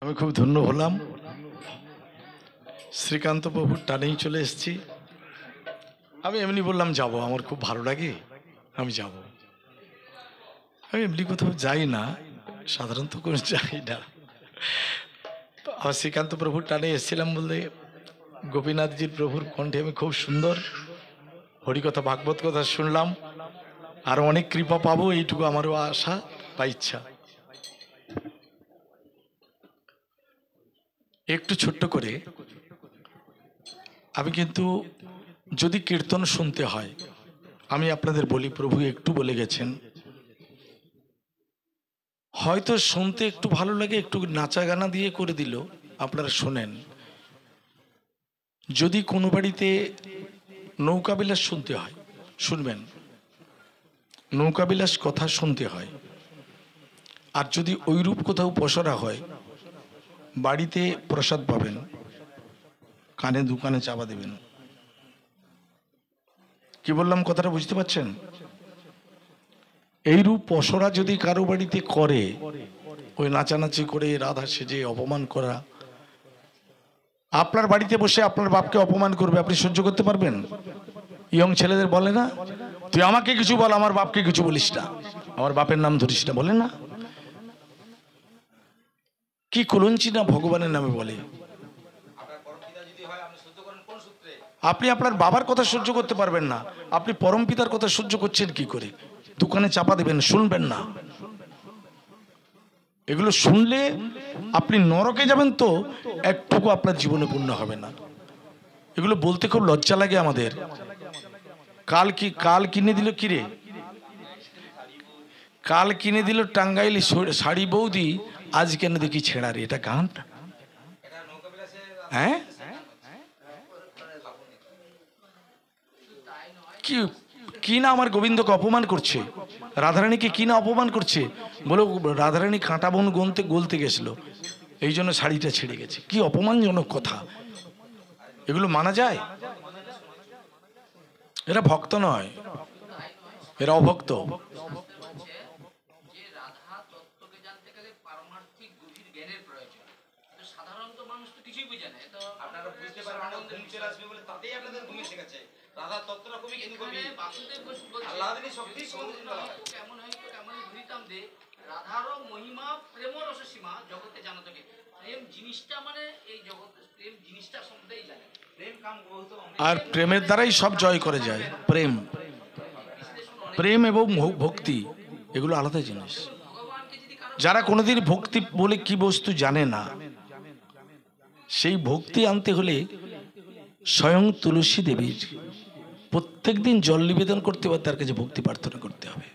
আমি খুব ধন্য হলাম, শ্রীকান্ত প্রভুর টানেই চলে এসেছি। আমি এমনি বললাম যাব, আমার খুব ভালো লাগে, আমি যাব। আমি এমনি কোথাও যাই না, সাধারণত কোনো যাই না। আমার শ্রীকান্ত প্রভুর টানে এসেছিলাম বলতে গোপীনাথজির প্রভুর কণ্ঠে আমি খুব সুন্দর হরিকথা ভাগবত কথা শুনলাম, আর অনেক কৃপা পাবো, এইটুকু আমারও আশা বা ইচ্ছা। একটু ছোট্ট করে আমি কিন্তু যদি কীর্তন শুনতে হয়, আমি আপনাদের বলি, প্রভু একটু বলে গেছেন, হয়তো শুনতে একটু ভালো লাগে, একটু নাচা গানা দিয়ে করে দিল, আপনারা শোনেন। যদি কোনো বাড়িতে নৌকাবিলাস শুনতে হয়, শুনবেন, নৌকাবিলাস কথা শুনতে হয়। আর যদি ওইরূপ কোথাও পসরা হয়, বাড়িতে প্রসাদ পাবেন, কানে দোকানে চাপা দেবেন। কি বললাম কথাটা বুঝতে পারছেন? এইরূপ পসরা যদি কারো বাড়িতে করে, ওই নাচানাচি করে রাধা সেজে অপমান করা, আপনার বাড়িতে বসে আপনার বাপকে অপমান করবে, আপনি সহ্য করতে পারবেন? ইয়ং ছেলেদের বলে না, তুই আমাকে কিছু বল, আমার বাপকে কিছু বলিস না, আমার বাপের নাম ধরিস না, বলে না? কি কলঞ্চি না ভগবানের নামে বলে। আপনি আপনার বাবার কথা সহ্য করতে পারবেন না, আপনি পরম পিতার কথা সহ্য করছেন কি করে? দোকানে চাপা দেবেন, শুনবেন না। এগুলো শুনলে আপনি নরকে যাবেন, তো একটুকু আপনার জীবনে পূর্ণ হবে না। এগুলো বলতে খুব লজ্জা লাগে আমাদের। কাল কিনে দিল, কিরে কাল কিনে দিল টাঙ্গাইল শাড়ি বৌদি, আজ কেন দেখি ছেঁড়া রে, এটা গান? হ্যাঁ, কি কি না আমার গোবিন্দকে অপমান করছে, রাধারানীকে কি না অপমান করছে, বলো রাধারানী কাঁটা বন গলতে গেছিল, এই জন্য শাড়িটা ছেড়ে গেছে। কি অপমানজনক কথা! এগুলো মানা যায়? এরা ভক্ত নয়, এরা অভক্ত। আর প্রেমের দ্বারাই সব জয় করে যায়। প্রেম প্রেম এবং ভক্তি এগুলো আলাদা জিনিস। যারা কোনোদিন ভক্তি বলে কি বস্তু জানে না, সেই ভক্তি আনতে হলে স্বয়ং তুলসী দেবীর প্রত্যেক দিন জল নিবেদন করতে হবে, তার কাছে ভক্তি প্রার্থনা করতে হবে।